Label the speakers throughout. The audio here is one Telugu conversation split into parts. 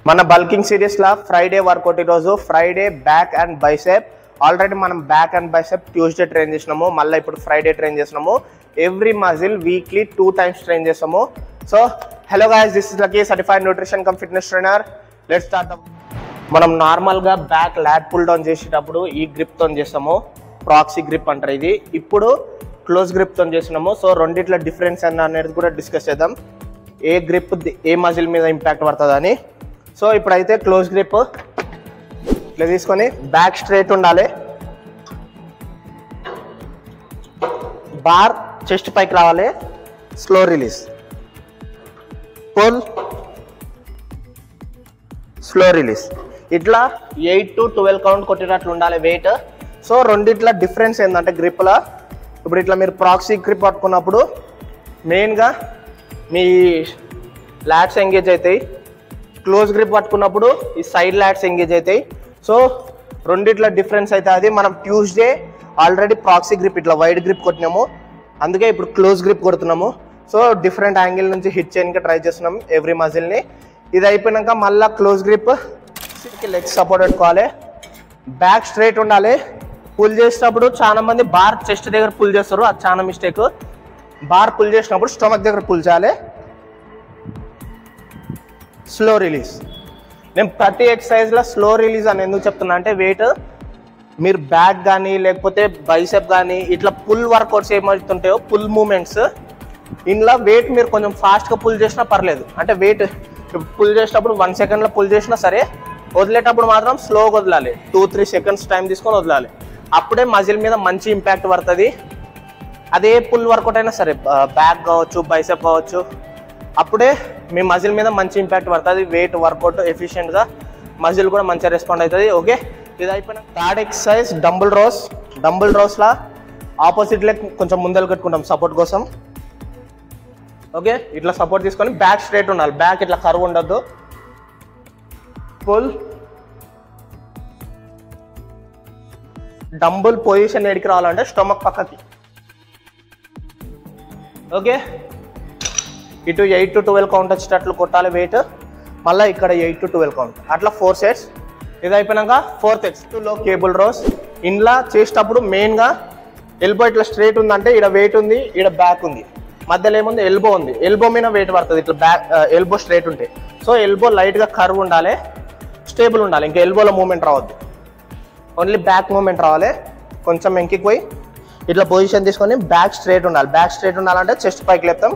Speaker 1: మన బల్కింగ్ సిరీస్ లా ఫ్రైడే వర్కౌట్ ఈరోజు Friday back and bicep. Already మనం back and bicep Tuesday train చేసినాము, మళ్ళీ ఇప్పుడు ఫ్రైడే ట్రైన్ చేసినాము. Every muscle weekly 2 times train చేస్తాము. So hello guys, this is Lucky certified nutrition cum fitness trainer. Let's start. మనం నార్మల్గా బ్యాక్ ల్యాట్ పుల్ డౌన్ చేసేటప్పుడు ఈ గ్రిప్తో చేస్తాము, ప్రాక్సీ గ్రిప్ అంటారు ఇది. ఇప్పుడు క్లోజ్ గ్రిప్తో చేస్తున్నాము. సో రెండిట్ల డిఫరెన్స్ అనేది కూడా డిస్కస్ చేద్దాం, ఏ గ్రిప్ ఏ మజిల్ మీద ఇంపాక్ట్ పడుతుందని. సో ఇప్పుడైతే క్లోజ్ గ్రిప్ ఇట్లా తీసుకొని బ్యాక్ స్ట్రైట్ ఉండాలి, బార్ చెస్ట్ పైకి రావాలి, slow release, pull, slow release. ఇట్లా 8 to 12 కౌంట్ కొట్టేటట్లు ఉండాలి వెయిట్. సో రెండిట్ల డిఫరెన్స్ ఏంటంటే గ్రిప్లో, ఇప్పుడు ఇట్లా మీరు ప్రాక్సీ గ్రిప్ పట్టుకున్నప్పుడు మెయిన్గా మీ లాట్స్ ఎంగేజ్ అవుతాయి, క్లోజ్ గ్రిప్ పట్టుకున్నప్పుడు ఈ సైడ్ లాట్స్ ఎంగేజ్ అవుతాయి. సో రెండిట్ల డిఫరెన్స్ అయితే అది. మనం ట్యూస్డే ఆల్రెడీ ప్రాక్సీ గ్రిప్ ఇట్లా వైడ్ గ్రిప్ కొట్టినాము, అందుకే ఇప్పుడు క్లోజ్ గ్రిప్ కొడుతున్నాము. సో డిఫరెంట్ యాంగిల్ నుంచి హిట్ చేయడానికి ట్రై చేస్తున్నాం ఎవ్రీ మజిల్ని. ఇది అయిపోయినాక మళ్ళీ క్లోజ్ గ్రిప్, లెగ్స్ సపోర్ట్ పెట్టుకోవాలి, బ్యాక్ స్ట్రైట్ ఉండాలి. పుల్ చేసేటప్పుడు చాలా మంది బార్ చెస్ట్ దగ్గర పుల్ చేస్తారు, అది చాలా మిస్టేక్. బార్ పుల్ చేసినప్పుడు స్టమక్ దగ్గర పుల్ చేయాలి, స్లో రిలీజ్. నేను ప్రతి ఎక్సర్సైజ్లో స్లో రిలీజ్ అని ఎందుకు చెప్తున్నా అంటే, వెయిట్ మీరు బ్యాక్ కానీ లేకపోతే బైసెప్ కానీ ఇట్లా పుల్ వర్కౌట్స్ ఏమవుతుంటాయో పుల్ మూమెంట్స్, ఇందులో వెయిట్ మీరు కొంచెం ఫాస్ట్గా పుల్ చేసినా పర్లేదు. అంటే వెయిట్ పుల్ చేసేటప్పుడు 1 సెకండ్లో పుల్ చేసినా సరే, వదిలేటప్పుడు మాత్రం స్లోగా వదలాలి, 2-3 seconds టైం తీసుకొని వదలాలి. అప్పుడే మజిల్ మీద మంచి ఇంపాక్ట్ పడుతుంది. అదే పుల్ వర్కౌట్ అయినా సరే, బ్యాక్ కావచ్చు బైసెప్ కావచ్చు, అప్పుడే మీ మజిల్ మీద మంచి ఇంపాక్ట్ పడుతుంది. వెయిట్ వర్కౌట్ ఎఫిషియెంట్గా, మజిల్ కూడా మంచిగా రెస్పాండ్ అవుతుంది. ఓకే, ఇది అయిపోయిన third exercise dumbbell rows. Dumbbell రోస్లా ఆపోజిట్ లెగ్ కొంచెం ముందలు కట్టుకుంటాం సపోర్ట్ కోసం. ఓకే, ఇట్లా సపోర్ట్ తీసుకొని బ్యాక్ స్ట్రైట్ ఉండాలి, బ్యాక్ ఇట్లా కర్వ్ ఉండొద్దు. పుల్, డంబుల్ పొజిషన్ ఎడికి రావాలంటే స్టమక్ పక్కకి. ఓకే, ఇటు 8 to 12 కౌంట్ వచ్చేటట్లు కొట్టాలి వెయిట్. మళ్ళీ ఇక్కడ 8 to 12 కౌంట్, అట్లా 4 sets. ఇది అయిపోయినాక 4th ఎక్సర్సైజ్ లో కేబుల్ రోస్. ఇంట్లో చేసేటప్పుడు మెయిన్గా ఎల్బో ఇట్లా స్ట్రైట్ ఉందంటే ఇక్కడ వెయిట్ ఉంది, ఇక్కడ బ్యాక్ ఉంది, మధ్యలో ఏముంది ఎల్బో ఉంది, ఎల్బో మీద వెయిట్ పడుతుంది ఇట్లా బ్యాక్ ఎల్బో స్ట్రైట్ ఉంటే. సో ఎల్బో లైట్గా కర్వ్ ఉండాలి, స్టేబుల్ ఉండాలి, ఇంకా ఎల్బోలో మూమెంట్ రావద్దు, ఓన్లీ బ్యాక్ మూమెంట్ రావాలి. కొంచెం వెంకికి పోయి ఇట్లా పొజిషన్ తీసుకొని బ్యాక్ స్ట్రైట్ ఉండాలి. బ్యాక్ స్ట్రైట్ ఉండాలంటే చెస్ట్ పైకి లేపుతాం,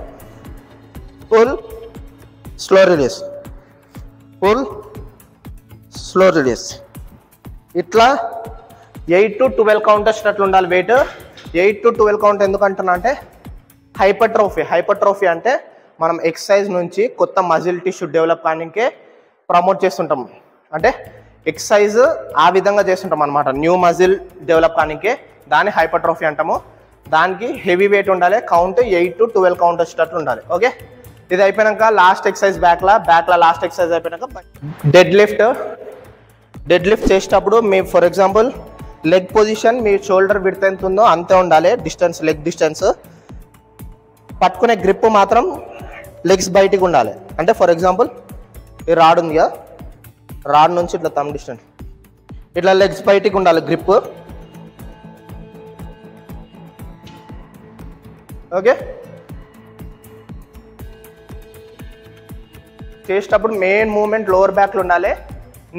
Speaker 1: pull, slow release, pull, slow release. ఇట్లా 8 to 12 కౌంట్ వచ్చినట్లు ఉండాలి వెయిట్. 8 to 12 కౌంట్ ఎందుకు అంటున్నా అంటే, హైపర్ట్రోఫీ అంటే మనం ఎక్సర్సైజ్ నుంచి కొత్త మజిల్ టిష్యూ డెవలప్ కానికే ప్రమోట్ చేస్తుంటాం. అంటే ఎక్సర్సైజ్ ఆ విధంగా చేస్తుంటాం అనమాట, న్యూ మజిల్ డెవలప్ కానికే, దాన్ని హైపర్ట్రోఫీ అంటాము. దానికి హెవీ వెయిట్ ఉండాలి, కౌంట్ 8 to 12 కౌంట్ వచ్చేటట్లు ఉండాలి. ఓకే, ఇది అయిపోయినాక లాస్ట్ ఎక్సర్సైజ్ బ్యాక్లో లాస్ట్ ఎక్సర్సైజ్ అయిపోయినాక డెడ్ లిఫ్ట్ చేసేటప్పుడు me for example leg position, me shoulder width ఎంత ఉందో అంతే ఉండాలి డిస్టెన్స్, లెగ్ డిస్టెన్స్. పట్టుకునే గ్రిప్ మాత్రం లెగ్స్ బయటికి ఉండాలి. అంటే ఫర్ ఎగ్జాంపుల్ ఈ రాడ్ ఉంది కదా, రాడ్ నుంచి ఇట్లా థంబ్ డిస్టెన్స్, ఇట్లా లెగ్స్ బయటికి ఉండాలి గ్రిప్. ఓకే, చేసేటప్పుడు మెయిన్ మూమెంట్ లోవర్ బ్యాక్లో ఉండాలి,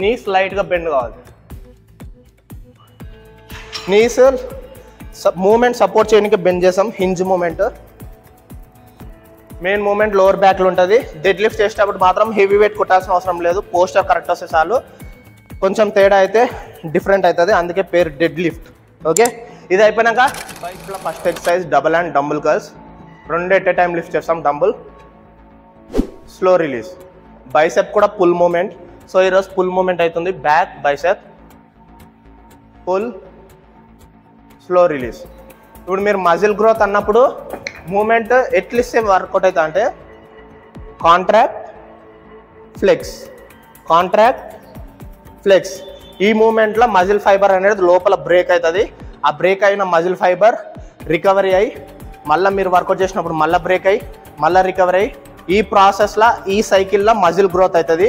Speaker 1: నీస్ లైట్గా బెండ్ కావాలి. నీస్ మూమెంట్ సపోర్ట్ చేయడానికి బెండ్ చేసాం, hinge movement. Main movement lower బ్యాక్లో ఉంటుంది. డెడ్ లిఫ్ట్ చేసేటప్పుడు మాత్రం హెవీ వెయిట్ కొట్టాల్సిన అవసరం లేదు, పోస్టర్ కరెక్ట్ వస్తే చాలు. కొంచెం తేడా అయితే డిఫరెంట్ అవుతుంది, అందుకే పేరు డెడ్ లిఫ్ట్. ఓకే, ఇది అయిపోయినాక బైక్లో first exercise double and dumbbell curls. 2 at a time lift చేస్తాం, డంబుల్, స్లో రిలీజ్. బైసెప్ కూడా పుల్ మూమెంట్. సో ఈరోజు పుల్ మూమెంట్ అవుతుంది, back bicep, pull, slow release. ఇప్పుడు మీరు మజిల్ గ్రోత్ అన్నప్పుడు మూమెంట్ ఎట్లిస్తే వర్కౌట్ అవుతా అంటే కాంట్రాక్ట్, ఫ్లెక్స్, కాంట్రాక్ట్, ఫ్లెక్స్. ఈ మూమెంట్లో మజిల్ ఫైబర్ అనేది లోపల బ్రేక్ అవుతుంది. ఆ బ్రేక్ అయిన మజిల్ ఫైబర్ రికవరీ అయ్యి మళ్ళీ మీరు వర్కౌట్ చేసినప్పుడు మళ్ళీ బ్రేక్ అయ్యి మళ్ళీ రికవరీ అయ్యి ఈ ప్రాసెస్లో ఈ సైకిల్లో మజిల్ గ్రోత్ అవుతుంది.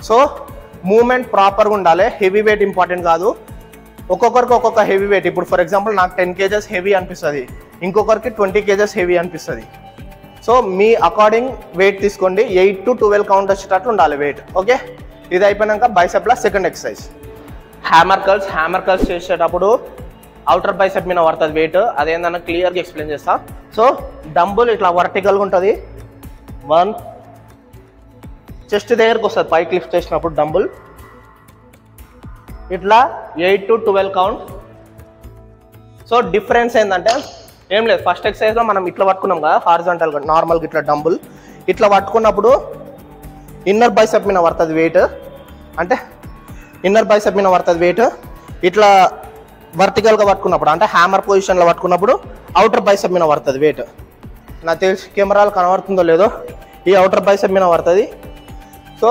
Speaker 1: సో మూమెంట్ ప్రాపర్గా ఉండాలి, హెవీ వెయిట్ ఇంపార్టెంట్ కాదు. ఒక్కొక్కరికి ఒక్కొక్క హెవీ వెయిట్. ఇప్పుడు ఫర్ ఎగ్జాంపుల్ నాకు 10 kgs హెవీ అనిపిస్తుంది, ఇంకొకరికి 20 kgs హెవీ అనిపిస్తుంది. సో మీ అకార్డింగ్ వెయిట్ తీసుకోండి. 8 to 12 కౌంట్ వచ్చేటట్లు ఉండాలి వెయిట్. ఓకే, ఇది అయిపోయినాక బైసెప్లో second exercise hammer curls. Hammer curls చేసేటప్పుడు అవుటర్ బైసెప్ మీద పడుతుంది వెయిట్. అదేందన్నా క్లియర్గా ఎక్స్ప్లెయిన్ చేస్తా. సో డంబుల్ ఇట్లా వర్టికల్గా ఉంటుంది. 1 చెస్ట్ దగ్గరకు వస్తుంది పైకి లిఫ్ట్ చేసినప్పుడు డంబుల్ ఇట్లా 8 to 12 కౌంట్. సో డిఫరెన్స్ ఏంటంటే ఏం లేదు, ఫస్ట్ ఎక్సర్సైజ్లో మనం ఇట్లా పట్టుకున్నాం కదా హారిజాంటల్గా నార్మల్గా ఇట్లా డంబుల్ ఇట్లా పట్టుకున్నప్పుడు ఇన్నర్ బైసెప్ మీద పడుతుంది వెయిట్. అంటే ఇన్నర్ బైసెప్ మీద పడుతుంది వెయిట్. ఇట్లా వర్టికల్గా పట్టుకున్నప్పుడు అంటే హ్యామర్ పొజిషన్లో పట్టుకున్నప్పుడు అవుటర్ బైసెప్ మీద పడుతుంది వెయిట్. నాకు తెలిసి కెమెరాలు కనబడుతుందో లేదో, ఈ అవుటర్ బైసెప్ మీద పడుతుంది. సో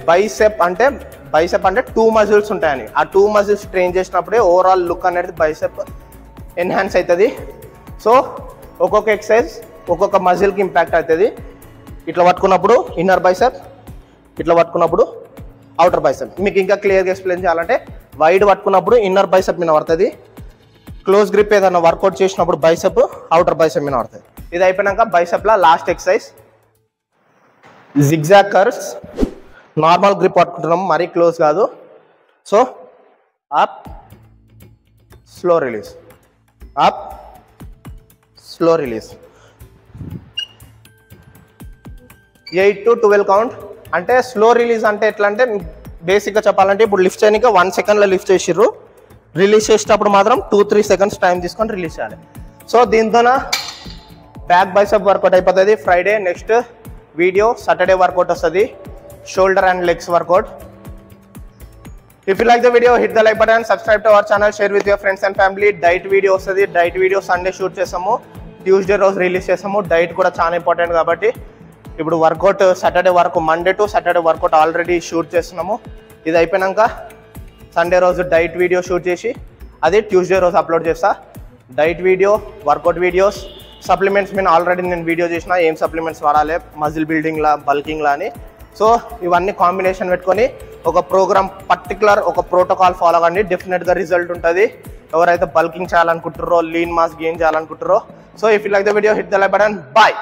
Speaker 1: బైసెప్ అంటే 2 మజిల్స్ ఉంటాయని, ఆ 2 మజిల్స్ ట్రైన్ చేసినప్పుడే ఓవరాల్ లుక్ అనేది బైసెప్ ఎన్హాన్స్ అవుతుంది. సో ఒక్కొక్క ఎక్సర్సైజ్ ఒక్కొక్క మజిల్కి ఇంపాక్ట్ అవుతుంది. ఇట్లా పట్టుకున్నప్పుడు ఇన్నర్ బైసెప్, ఇట్లా పట్టుకున్నప్పుడు అవుటర్ బైసెప్. మీకు ఇంకా క్లియర్గా ఎక్స్ప్లెయిన్ చేయాలంటే వైడ్ పట్టుకున్నప్పుడు ఇన్నర్ బైసెప్ మీద పడుతుంది, క్లోజ్ గ్రిప్ ఏదైనా వర్కౌట్ చేసినప్పుడు బైసెప్ అవుటర్ బైసెప్ మీద పడుతుంది. ఇది అయిపోయినాక బైసెప్లో last exercise zigzag curves. Normal grip పట్టుకుంటున్నాం, మరీ క్లోజ్ కాదు. So up slow release, up slow release. 8 to 12 count. అంటే స్లో రిలీజ్ అంటే ఎట్లా అంటే బేసిక్గా చెప్పాలంటే ఇప్పుడు లిఫ్ట్ చేయడానికి 1 సెకండ్లో లిఫ్ట్ చేసిర్రు, రిలీజ్ చేసేటప్పుడు మాత్రం 2-3 సెకండ్స్ టైం తీసుకొని రిలీజ్ చేయాలి. సో దీంతోన బ్యాక్ బైసెప్ వర్కౌట్ అయిపోతుంది. Friday next video, Saturday workout వస్తుంది shoulder and legs workout. If you like the video, hit the like button, subscribe to our channel, share with your friends and family. Diet video వస్తుంది, డైట్ వీడియో సండే షూట్ చేస్తాము, ట్యూస్డే రోజు రిలీజ్ చేస్తాము. డైట్ కూడా చాలా ఇంపార్టెంట్ కాబట్టి ఇప్పుడు వర్కౌట్ సాటర్డే వరకు, Monday to Saturday workout already shoot చేస్తున్నాము. ఇది అయిపోయినాక సండే రోజు డైట్ వీడియో షూట్ చేసి అది ట్యూస్డే రోజు అప్లోడ్ చేస్తా. Diet video, workout videos, supplements మీద ఆల్రెడీ నేను వీడియో చేసిన, ఏం సప్లిమెంట్స్ వాడాలి మజిల్ బిల్డింగ్లా బల్కింగ్లా అని. సో ఇవన్నీ కాంబినేషన్ పెట్టుకొని ఒక ప్రోగ్రామ్ పర్టికులర్ ఒక ప్రోటోకాల్ ఫాలో కండి, డెఫినెట్గా రిజల్ట్ ఉంటుంది. ఎవరైతే బల్కింగ్ చేయాలనుకుంటారో, లీన్ మాస్ గెయిన్ చేయాలనుకుంటారో. So if you like the video, hit the like button. Bye.